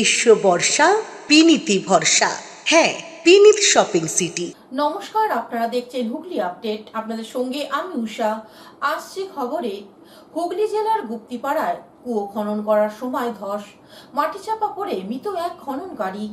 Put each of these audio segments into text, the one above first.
গ্রীষ্ম বর্ষা বিনীতি ভরসা। হ্যাঁ, বিনীত শপিং সিটি। নমস্কার, আপনারা দেখছেন হুগলি আপডেট। আপনাদের সঙ্গে আমি উষা। আসছে খবরে, হুগলি জেলার গুপ্তিপাড়ায় কুয়ো খনন করার সময় ধস, মাটি চাপা পড়ে মৃত এক খননকারী।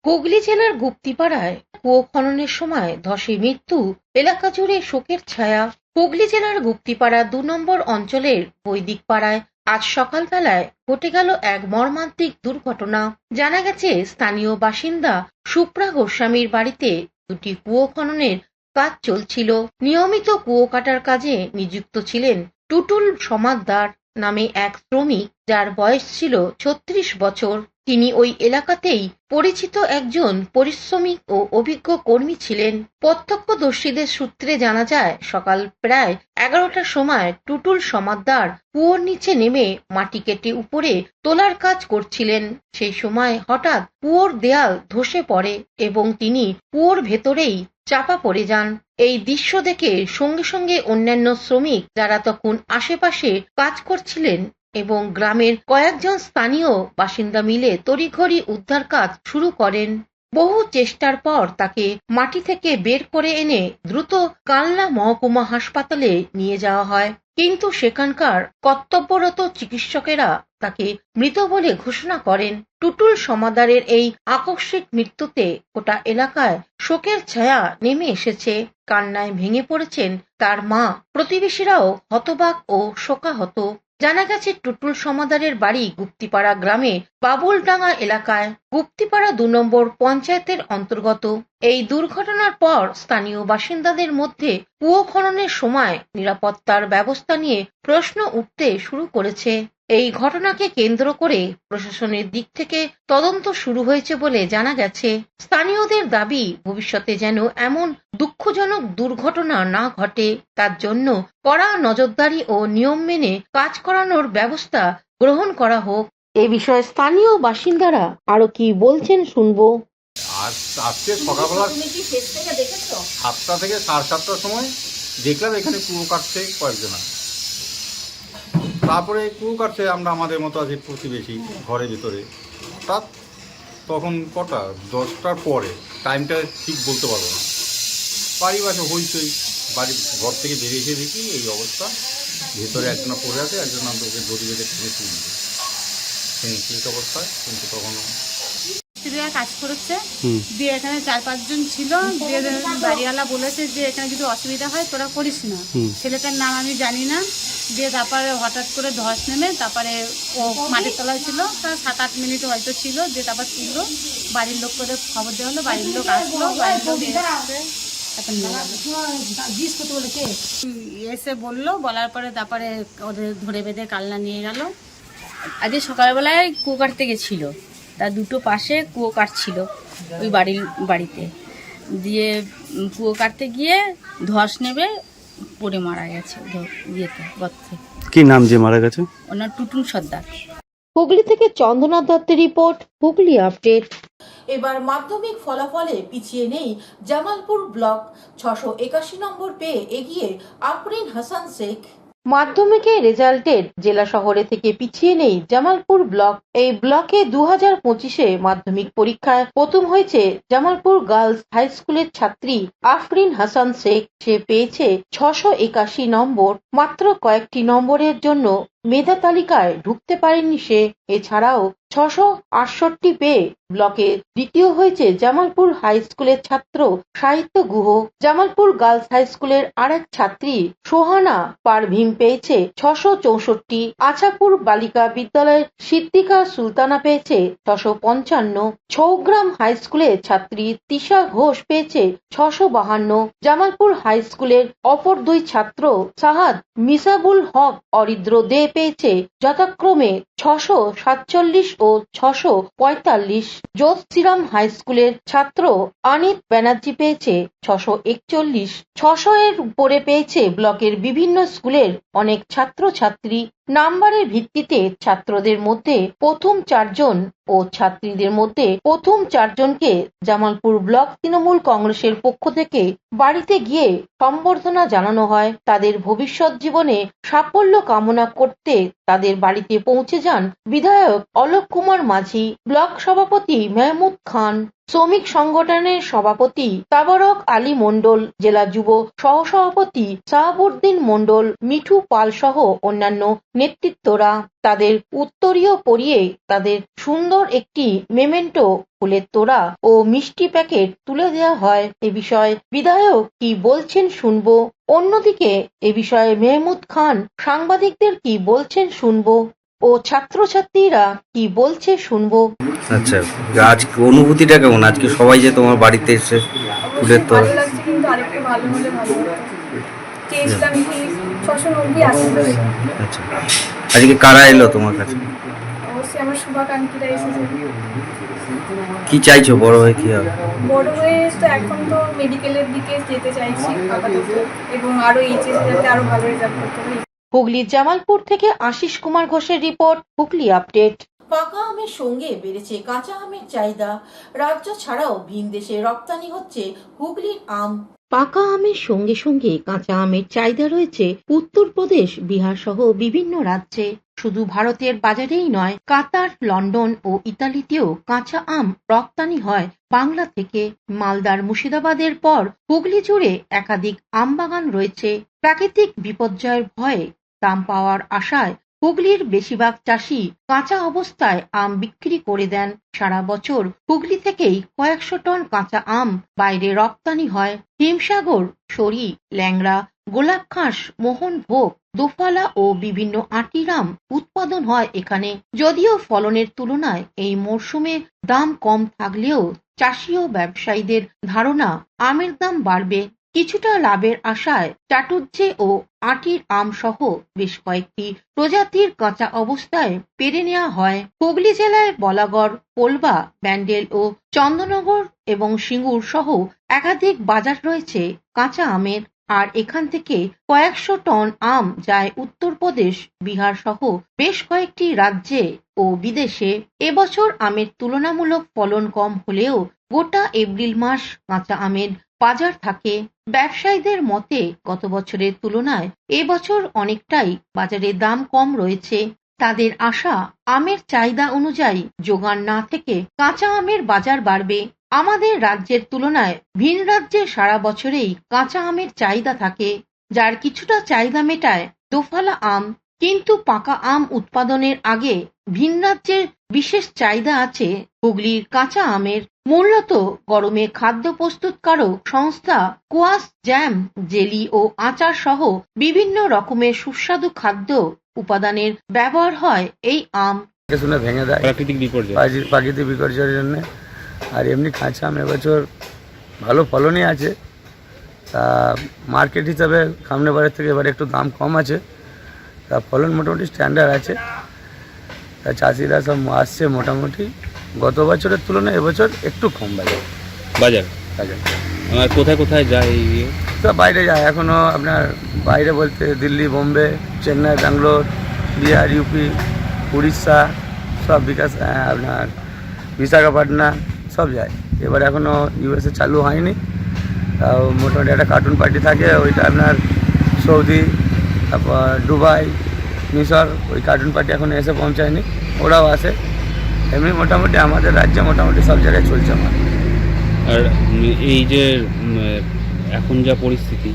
হুগলি জেলার গুপ্তিপাড়ায় কুয়ো খননের সময় ধসে মৃত্যু, এলাকা জুড়ে শোকের ছায়া। হুগলি জেলার গুপ্তিপাড়া ২ নম্বর অঞ্চলের বৈদিক পাড়ায় আজ সকালবেলায় ঘটে গেল এক মর্মান্তিক দুর্ঘটনা। জানা গেছে, স্থানীয় বাসিন্দা সুপ্রা গোস্বামীর বাড়িতে দুটি কুয়ো খননের কাজ চলছিল। নিয়মিত কুয়ো কাটার কাজে নিযুক্ত ছিলেন টুটুল সমাদ্দার নামে এক শ্রমিক, যার বয়স ছিল ৩৬ বছর। তিনি ওই এলাকাতেই পরিচিত একজন পরিশ্রমী ও অভিজ্ঞ কর্মী ছিলেন। প্রত্যক্ষদর্শীদের সূত্রে জানা যায়, সকাল প্রায় ১১টার সময় টুটুল সমাদ্দার কুয়োর নিচে নেমে মাটি কেটে উপরে তোলার কাজ করছিলেন। সেই সময় হঠাৎ কুয়োর দেয়াল ধসে পড়ে এবং তিনি কুয়োর ভেতরেই চাপা পড়ে যান। এই দৃশ্য দেখে সঙ্গে সঙ্গে অন্যান্য শ্রমিক, যারা তখন আশেপাশে কাজ করছিলেন, এবং গ্রামের কয়েকজন স্থানীয় বাসিন্দা মিলে তড়িঘড়ি উদ্ধার কাজ শুরু করেন। বহু চেষ্টার পর তাকে মাটি থেকে বের করে এনে দ্রুত কালনা মহকুমা হাসপাতালে নিয়ে যাওয়া হয়, কিন্তু সেখানকার কর্তব্যরত চিকিৎসকেরা তাকে মৃত বলে ঘোষণা করেন। টুটুল সমাদ্দারের এই আকস্মিক মৃত্যুতে গোটা এলাকায় শোকের ছায়া নেমে এসেছে। কান্নায় ভেঙে পড়েছেন তার মা। প্রতিবেশীরাও হতবাক ও শোকাহত। জানা গেছে, টুটুল সমাদ্দারের বাড়ি গুপ্তিপাড়া গ্রামে বাবুলডাঙ্গা এলাকায়, গুপ্তিপাড়া ২ নম্বর পঞ্চায়েতের অন্তর্গত। এই দুর্ঘটনার পর স্থানীয় বাসিন্দাদের মধ্যে কুয়ো খননের সময় নিরাপত্তার ব্যবস্থা নিয়ে প্রশ্ন উঠতে শুরু করেছে। এই ঘটনাকে কেন্দ্র করে প্রশাসনের দিক থেকে তদন্ত শুরু হয়েছে বলে জানা গেছে। স্থানীয়দের দাবি, ভবিষ্যতে যেন এমন দুঃখজনক দুর্ঘটনা না ঘটে, তার জন্য কড়া নজরদারি ও নিয়ম মেনে কাজ করানোর ব্যবস্থা গ্রহণ করা হোক। এ বিষয়ে স্থানীয় বাসিন্দারা আরো কি বলছেন শুনবো। আজকে সকালবেলা তুমি কি শেষ থেকে দেখেছো? 7টা থেকে 7:30টার সময় দেখলাম এখানে কুয়ো কাটছে কয়েকজনা। তারপরে কুয়ো কাটছে, আমরা আমাদের মতো আছি প্রতিবেশী ঘরের ভিতরে। তখন কটা 10টার পরে, টাইমটা ঠিক বলতে পারবো না। বাড়ি বাসে হইচই, বাড়ি ঘর থেকে বেরিয়ে দেখি এই অবস্থা। ভেতরে একজনা পড়ে আছে, একজন ওকে দড়ি বেঁধে টেনে তুলছে সেন্সলেস অবস্থায়। কিন্তু তখন কাজ করেছে দিয়ে এখানে ৪-৫ জন ছিল। দিয়ে বাড়িওয়ালা বলেছে যে এখানে যদি অসুবিধা হয় তোরা করিস না। ছেলেটার নাম আমি জানি না। দিয়ে তারপরে হঠাৎ করে ধস নেমে তারপরে ও মাটির তলায় ছিল, তার ৭-৮ মিনিট হয়তো ছিল। দিয়ে তারপর তুললো, বাড়ির লোক করে খবর দেওয়া হলো, বাড়ির লোক আসলো, বাড়ির লোক এসে বললো, বলার পরে তারপরে ওদের ধরে বেঁধে কালনা নিয়ে গেল। আজকে সকালবেলায় কুয়ো কাটতে গেছিল, তার দুটো পাশে কুয়ো কাটছিল ওই বাড়িতে। দিয়ে কুয়ো কাটতে গিয়ে ধস নেবে পড়ে মারা গেছে ইয়েতে, গর্তে। কি নাম যে মারা গেছে? ওনার টুটুল সর্দার। হুগলি থেকে চন্দনা দত্তের রিপোর্ট, হুগলি আপডেট। এবার মাধ্যমিক ফলাফলে পিছিয়ে নেই জামালপুর ব্লক। ৬৮১ নম্বর পেয়ে এগিয়ে আফরিন হাসান শেখ। মাধ্যমিকের রেজাল্টের জেলা শহরে থেকে পিছিয়ে নেই জামালপুর ব্লক। এই ব্লকে ২০২৫-এ মাধ্যমিক পরীক্ষায় প্রথম হয়েছে জামালপুর গার্লস হাই স্কুলের ছাত্রী আফরিন হাসান শেখ। সে পেয়েছে ৬৮১ নম্বর। মাত্র কয়েকটি নম্বরের জন্য মেধা তালিকায় ঢুকতে পারেনি সে। এছাড়াও ৬৬৮ পেয়ে ব্লকে দ্বিতীয় হয়েছে জামালপুর হাই স্কুলের ছাত্র সাহিত্য গুহ। জামালপুর গার্লস হাই স্কুলের আরেক ছাত্রী সোহানা পারভীন পেয়েছে ৬৬৪। আছাপুর বালিকা বিদ্যালয়ের সিদ্দিকা সুলতানা পেয়েছে ৬৫৫। ছৌগ্রাম হাই স্কুলের ছাত্রী তিশা ঘোষ পেয়েছে ৬৫২। জামালপুর হাই স্কুলের অপর দুই ছাত্র সাহাদ মিসাবুল হক অরিদ্র দে পেয়েছে যথাক্রমে ৬৪৭ ও ৬৪৫। যোধশ্রীরাম হাই স্কুলের ছাত্র আনিত ব্যানার্জি পেয়েছে ৬৪১। ৬০০ এর উপরে পেয়েছে ব্লকের বিভিন্ন স্কুলের অনেক ছাত্র ছাত্রী। নাম্বারের ভিত্তিতে ছাত্রদের মধ্যে প্রথম 4 জন ও ছাত্রীদের মধ্যে প্রথম 4 জনকে জামালপুর ব্লক তৃণমূল কংগ্রেসের পক্ষ থেকে বাড়িতে গিয়ে সম্বর্ধনা জানানো হয়। তাদের ভবিষ্যৎ জীবনে সাফল্য কামনা করতে তাদের বাড়িতে পৌঁছে যান বিধায়ক অলোক কুমার মাঝি, ব্লক সভাপতি মেহমুদ খান, শ্রমিক সংগঠনের সভাপতি তাবারক আলী মণ্ডল, জেলা যুব সহসভাপতি শাহাবুদ্দিন মণ্ডল, মিঠু পাল সহ অন্যান্য নেতৃত্বরা। তাদের উত্তরীয় পরিয়ে তাদের সুন্দর একটি মেমেন্টো, ফুলের তোড়া ও মিষ্টি প্যাকেট তুলে দেওয়া হয়। এ বিষয়ে বিধায়ক কি বলছেন শুনবো। অন্যদিকে এ বিষয়ে মেহমুদ খান সাংবাদিকদের কি বলছেন শুনবো ও ছাত্রছাত্রীরা কি বলছে শুনবো। আচ্ছা, আজকে অনুভূতিটা কেমন? আজকে সবাই যে তোমার বাড়িতে এসে ফুলের তোড়া, ভালো লাগছে, কিন্তু আরেকটু ভালো হলে ভালো হতো। চেয়েছিলাম কি 690 আসবে। আচ্ছা, আজকে কারা এলো তোমার কাছে? অবশ্যই আমার শুভাকাঙ্ক্ষীরা এসেছে। কি চাইছো বড় হয়ে কি হবে? বড় হয়ে তো এখন তো মেডিকেলের দিকে যেতে চাইছি আপাতত, এবং আরো এইচএস যাতে আরো ভালো রেজাল্ট করতে পারি। হুগলির জামালপুর থেকে আশিস কুমার ঘোষের রিপোর্ট, হুগলি আপডেট। পাকা আমের সঙ্গে বেড়েছে কাঁচা আমের চাহিদা। রাজ্য ছাড়াও ভিন দেশে রপ্তানি হচ্ছে হুগলির আম। পাকা আমের সঙ্গে সঙ্গে কাঁচা আমের চাহিদা রয়েছে উত্তরপ্রদেশ, বিহার সহ বিভিন্ন রাজ্যে। শুধু ভারতের বাজারেই নয়, কাতার, লন্ডন ও ইতালিতেও কাঁচা আম রপ্তানি হয় বাংলা থেকে। মালদার মুর্শিদাবাদের পর হুগলি জুড়ে একাধিক আম বাগান রয়েছে। প্রাকৃতিক বিপর্যয়ের ভয়ে দাম পাওয়ার আশায় হুগলির বেশিরভাগ চাষি কাঁচা অবস্থায় আম বিক্রি করে দেন। সারা বছর হুগলি থেকেই কয়েকশো টন কাঁচা আম বাইরে রপ্তানি হয়। হিমসাগর, সরি, ল্যাংড়া, গোলাপখাস, মোহনভোগ, দোফালা ও বিভিন্ন আটির আম উৎপাদন হয় এখানে। যদিও ফলনের তুলনায় এই মরশুমে দাম কম থাকলেও চাষি ও ব্যবসায়ীদের ধারণা আমের দাম বাড়বে। কিছুটা লাভের আশায় চাটুজ্জে ও আটির আম সহ বেশ কয়েকটি প্রজাতির কাঁচা অবস্থায় পেরে নেওয়া হয়। হুগলি জেলায় বলাগড়, পোলবা, ব্যান্ডেল ও চন্দননগর এবং সিঙ্গুর সহ একাধিক বাজার রয়েছে কাঁচা আমের। আর এখান থেকে কয়েকশো টন আম যায় উত্তরপ্রদেশ, বিহার সহ বেশ কয়েকটি রাজ্যে ও বিদেশে। এবছর আমের তুলনামূলক ফলন কম হলেও গোটা এপ্রিল মাস কাঁচা আমের বাজার থাকে। ব্যবসায়ীদের মতে গত বছরের তুলনায় এবছর অনেকটাই বাজারে দাম কম রয়েছে। তাদের আশা, আমের চাহিদা অনুযায়ী যোগান না থেকে কাঁচা আমের বাজার বাড়বে। আমাদের রাজ্যের তুলনায় ভিন রাজ্যে সারা বছরেই কাঁচা আমের চাহিদা থাকে, যার কিছুটা চাহিদা মেটায় দোফালা আম। কিন্তু পাকা আম উৎপাদনের আগে ভিন রাজ্যের বিশেষ চাহিদা আছে হুগলির কাঁচা আমের। মূলত গরমে খাদ্য প্রস্তুতকারক সংস্থা কোয়াশ, জ্যাম, জেলি ও আচার সহ বিভিন্ন রকমের সুস্বাদু খাদ্য উপাদানের ব্যবহার হয় এই আম। শুনে ভেঙে দেয় প্রাকৃতিক বিপর্যয়, প্রাকৃতিক বিপর্যয়ের জন্য। আর এমনি কাঁচা আম এবছর ভালো ফলনই আছে। তা মার্কেট হিসাবে সামনে বারের থেকে এবারে একটু দাম কম আছে। তা ফলন মোটামুটি স্ট্যান্ডার্ড আছে। তা চাষিরা সব আসছে মোটামুটি গত বছরের তুলনায় এবছর একটু কম বাজার। বাজার আর কোথায় কোথায় যায়? সব বাইরে যায় এখনও, আপনার বাইরে বলতে দিল্লি, বোম্বে, চেন্নাই, ব্যাঙ্গালোর, বিহার, ইউপি, উড়িষ্যা, সব বিকাশ, আপনার বিশাখাপাটনা সব যায়। এবার এখনও ইউএসএ চালু হয়নি। তাও মোটামুটি একটা কার্টুন পার্টি থাকে, ওইটা আপনার সৌদি, তারপর দুবাই, মিশর, ওই কার্টুন পার্টি এখনও এসে পৌঁছায়নি, ওরাও আসে। এমনি মোটামুটি আমাদের রাজ্যে মোটামুটি সব জায়গায় চলছে আমার। আর এই যে এখন যা পরিস্থিতি,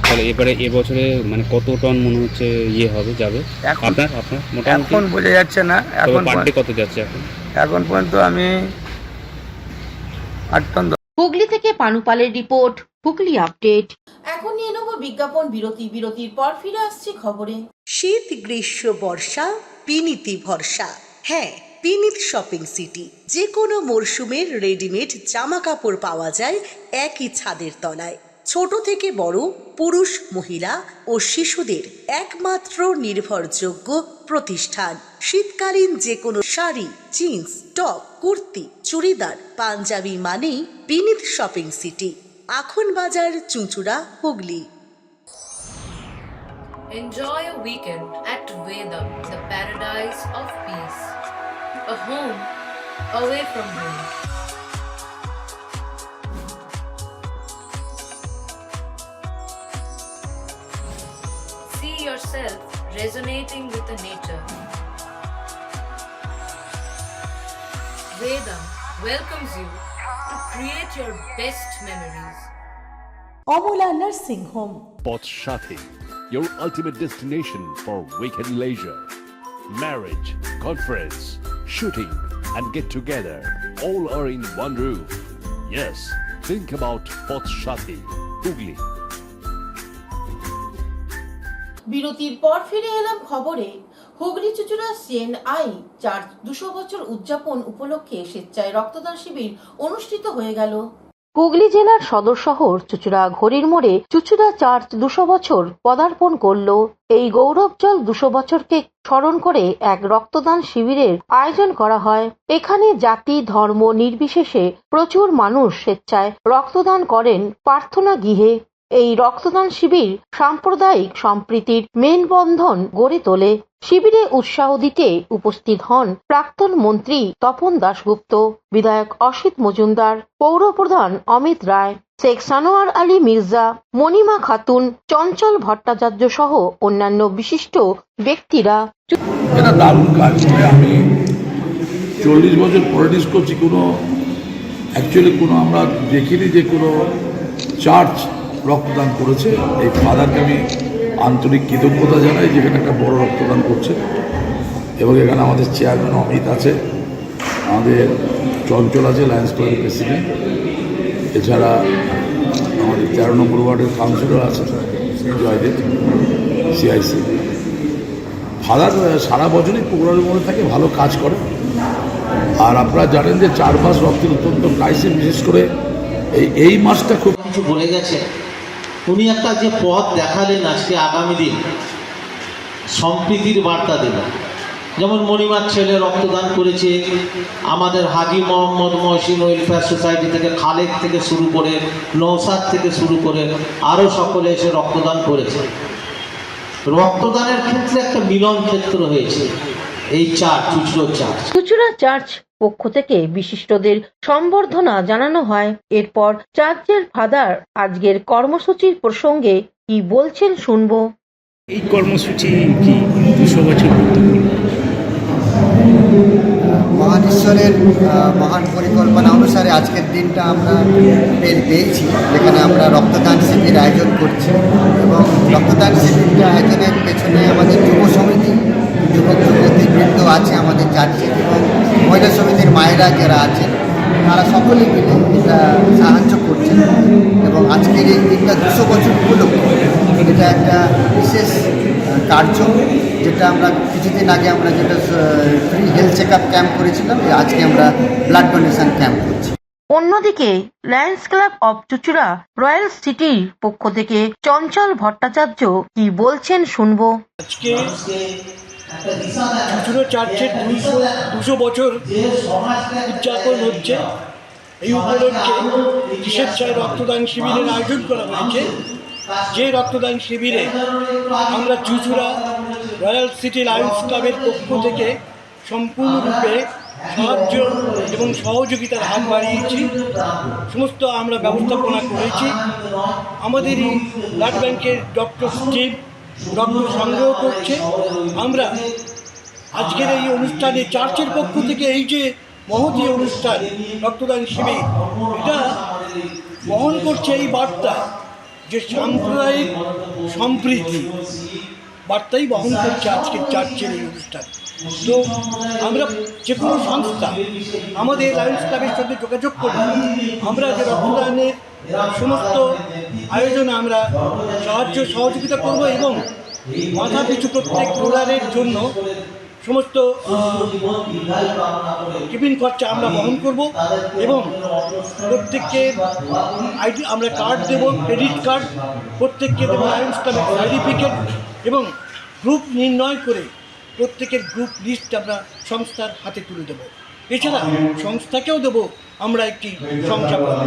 তাহলে এবারে এবছরে মানে কত টন মনে হচ্ছে হবে যাবে আপনার মোটামুটি? এখন বোঝা যাচ্ছে না। এখন পার ডে কত যাচ্ছে এখন পর্যন্ত আমি 8 টন। হুগলি থেকে পানুপালের রিপোর্ট, হুগলি আপডেট। এখন নিয়ে নেব বিজ্ঞাপন বিরতি। বিরতির পর ফিরে আসছি খবরে। শীত, গ্রীষ্ম, বর্ষা, পিনিতি ভরসা। হ্যাঁ, পিনিত শপিং সিটি। যে কোনো মরশুমের রেডিমেড জামা কাপড় পাওয়া যায় একই ছাদের তলায়। ছোট থেকে বড়, পুরুষ, মহিলা ও শিশুদের একমাত্র নির্ভরযোগ্য প্রতিষ্ঠান। শীতকালীন যে কোনো শাড়ি, জিন্স, টপ, কুর্তি, চুড়িদার, পাঞ্জাবি মানেই পিনিত শপিং সিটি। আখন বাজার, চুঁচুড়া, Hooghly. Enjoy a weekend at Vedam, the paradise of peace. A home away from home. See yourself resonating with the nature. Vedam welcomes you to create your best memories. Amala nursing home, Potshati, your ultimate destination for weekend leisure. Marriage, conference, shooting, and get together all are in one roof. Yes, think about Potshati, Hooghly. বিরতির পর ফিরে এলাম খবরে। Hooghly Chuchura CNI church 200 বছর উদযাপন উপলক্ষে স্বেচ্ছায় রক্তদান শিবির অনুষ্ঠিত হয়ে গেল। হুগলি জেলার সদর শহর চুচুড়া ঘড়ির মোড়ে চুচুড়া চার্চ 200 বছর পদার্পণ করল। এই গৌরবজল 200 বছরকে স্মরণ করে এক রক্তদান শিবিরের আয়োজন করা হয়। এখানে জাতি ধর্ম নির্বিশেষে প্রচুর মানুষ স্বেচ্ছায় রক্তদান করেন প্রার্থনা গৃহে। এই রক্তদান শিবির সাম্প্রদায়িক সম্প্রীতির মেলবন্ধন গড়ে তোলে। শিবিরে উৎসাহ দিতে উপস্থিত হন প্রাক্তন মন্ত্রী তপন দাশগুপ্ত, বিধায়ক অসিত মজুমদার, পৌরপ্রধান অমিত রায়, শেখ সানোয়ার আলী মির্জা, মণিমা খাতুন, চঞ্চল ভট্টাচার্য সহ অন্যান্য বিশিষ্ট ব্যক্তিরা। এটা দারুণ কাজ। আমি 40 বছর পলিটিক্স করছি, অ্যাকচুয়ালি আমরা দেখিনি যে কোনো চার্চ রক্তদান করেছে। এই ফাদারকে আমি আন্তরিক কৃতজ্ঞতা জানাই যেখানে একটা বড় রক্তদান করছে। এবং এখানে আমাদের চেয়ারম্যান অমিত আছে, আমাদের চঞ্চল আছে লায়ন্স ক্লাবের প্রেসিডেন্ট, এছাড়া আমাদের 13 নম্বর ওয়ার্ডের কাউন্সিলর আছে জয়দেব CIC। ফাদার সারা বছরই প্রোগ্রামের মধ্যে থাকে, ভালো কাজ করে। আর আপনারা জানেন যে 4 মাস রক্তের অত্যন্ত ক্রাইসিস, বিশেষ করে এই মাসটা খুব কিছু বলে গেছে। উনি একটা যে পথ দেখালেন আজকে আগামী দিন সম্প্রীতির বার্তা দেবেন। যেমন মণিমার ছেলে রক্তদান করেছে, আমাদের হাজি মোহাম্মদ মহসিন ওয়েলফেয়ার সোসাইটি থেকে খালেক থেকে শুরু করে নৌসাদ থেকে শুরু করে আরও সকলে এসে রক্তদান করেছে। রক্তদানের ক্ষেত্রে একটা মিলন ক্ষেত্র হয়েছে এই church, Chuchura church. Chuchura church পক্ষ থেকে বিশিষ্টদের সম্বর্ধনা জানানো হয়। এরপর চার্চের ফাদার আজকের কর্মসূচির প্রসঙ্গে কি বলছেন শুনবো। এই কর্মসূচি কি 200 বছর মহান ঈশ্বরের মহান পরিকল্পনা অনুসারে আজকের দিনটা আমরা পেয়েছি, যেখানে আমরা রক্তদান শিবির আয়োজন করছি। এবং রক্তদান শিবিরটা আয়োজনের পেছনে আমাদের যুব সমিতি, যুবক যুবতীবৃন্দ আছে আমাদের চার্চে, এবং মহিলা সমিতির মায়েরা যারা আছেন তারা সকলে মিলে এটা সাহায্য করছেন। এবং আজকের এই দিনটা 200 বছর উপলক্ষে এটা একটা বিশেষ কার্য, যেটা আমরা কিছুদিন আগে আমরা যেটা free health check up camp করেছিলাম, আজকে আমরা ব্লাড ডোনেশন ক্যাম্প করছি। অন্যদিকে লায়ন্স ক্লাব অব চুচুড়া রয়্যাল সিটির পক্ষ থেকে চঞ্চল ভট্টাচার্য কি বলছেন শুনবো। আজকে চুচুড়া চার্চের 200 বছর উদযাপন হচ্ছে। এই উপলক্ষে স্বেচ্ছায় রক্তদান শিবিরের আয়োজন করা হয়েছে। যে রক্তদান শিবিরে আমরা চুচুড়া রয়্যাল সিটি লায়ন্স ক্লাবের পক্ষ থেকে সম্পূর্ণরূপে সাহায্য এবং সহযোগিতার হাত বাড়িয়েছি। সমস্ত আমরা ব্যবস্থাপনা করেছি। আমাদের এই ব্লাড ব্যাংকের ডক্টর স্টিভ রক্ত সংগ্রহ করছে। আমরা আজকের এই অনুষ্ঠানে চার্চের পক্ষ থেকে এই যে মহতী অনুষ্ঠান রক্তদান শিবির, এটা বহন করছে এই বার্তা যে সাম্প্রদায়িক সম্প্রীতি বার্তাই বহন করছে আজকের চার্চের এই অনুষ্ঠান। তো আমরা যে কোনো সংস্থা আমাদের লায়ন্স ক্লাবের সাথে যোগাযোগ করি, আমরা যে রক্তদানের সমস্ত আয়োজনে আমরা সাহায্য সহযোগিতা করব এবং মাথা পিছু প্রত্যেক ডোনারের জন্য সমস্ত টিফিন খরচা আমরা বহন করব এবং প্রত্যেককে আইডি আমরা কার্ড দেব, ক্রেডিট কার্ড প্রত্যেককে দেবো, লায়ন্স ক্লাবের সার্টিফিকেট এবং গ্রুপ নির্ণয় করে প্রত্যেকের গ্রুপ লিস্ট আমরা সংস্থার হাতে তুলে দেবো। এছাড়া সংস্থাকেও দেবো আমরা একটি শংসাপত্র।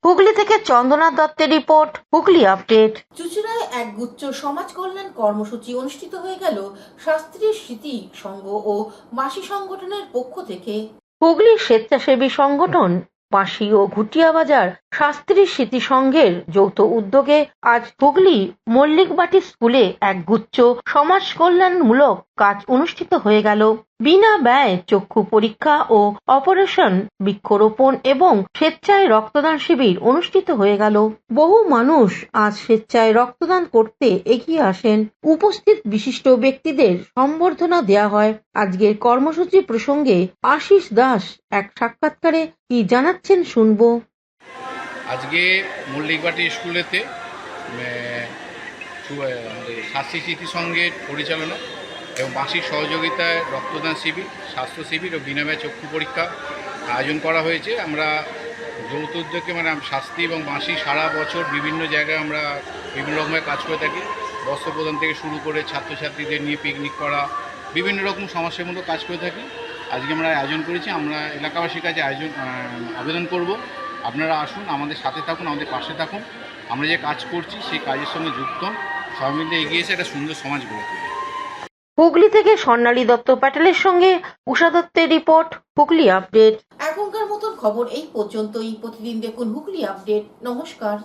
হুগলি থেকে চন্দনা দত্তের রিপোর্ট, হুগলি আপডেট। চুচুড়ায় একগুচ্ছ সমাজ কল্যাণ কর্মসূচি অনুষ্ঠিত হয়ে গেল শাস্ত্রী স্মৃতি সংঘ ও মাসি সংগঠনের পক্ষ থেকে। হুগলি স্বেচ্ছাসেবী সংগঠন বাঁশি ও ঘুটিয়া বাজার শাস্ত্রী স্মৃতি সংঘের যৌথ উদ্যোগে আজ হুগলি মল্লিকবাটি স্কুলে একগুচ্ছ সমাজ কল্যাণমূলক কাজ অনুষ্ঠিত হয়ে গেল। বিনা ব্যয় চক্ষু পরীক্ষা ও অপারেশন, বৃক্ষরোপণ এবং স্বেচ্ছায় রক্তদান শিবির অনুষ্ঠিত হয়ে গেল। বহু মানুষ আজ স্বেচ্ছায় রক্তদান করতে এগিয়ে আসেন। উপস্থিত বিশিষ্ট ব্যক্তিদের সম্বর্ধনা দেয়া হয়। আজকের কর্মসূচি প্রসঙ্গে আশিস দাস এক সাক্ষাৎকারে কি জানাচ্ছেন শুনবো। আজকে মল্লিকবাটি স্কুলেতে শাস্ত্রী স্মৃতি সংঘের পরিচালনা এবং মাসিক সহযোগিতায় রক্তদান শিবির, স্বাস্থ্য শিবির ও বিনামূল্যে চক্ষু পরীক্ষা আয়োজন করা হয়েছে। আমরা যৌথ উদ্যোগে শাস্ত্রী এবং মাসি সারা বছর বিভিন্ন জায়গায় আমরা বিভিন্ন রকমের কাজ করে থাকি। বস্ত্র প্রদান থেকে শুরু করে ছাত্রছাত্রীদের নিয়ে পিকনিক করা, বিভিন্ন রকম সমাজসেবামূলক কাজ করে থাকি। আজকে আমরা আয়োজন করেছি, আমরা এলাকাবাসীর কাছে আবেদন করব, আপনারা আসুন, আমাদের সাথে থাকুন, আমাদের পাশে থাকুন। আমরা যে কাজ করছি সেই কাজের সঙ্গে যুক্ত, সবাই মিলে এগিয়ে এসে একটা সুন্দর সমাজ গড়ে তুলি। হুগলি থেকে স্বর্ণালী দত্ত প্যাটেলের সঙ্গে উষা দত্তের রিপোর্ট, হুগলি আপডেট। এখনকার মতন খবর এই পর্যন্তই। প্রতিদিন দেখুন হুগলি আপডেট। নমস্কার।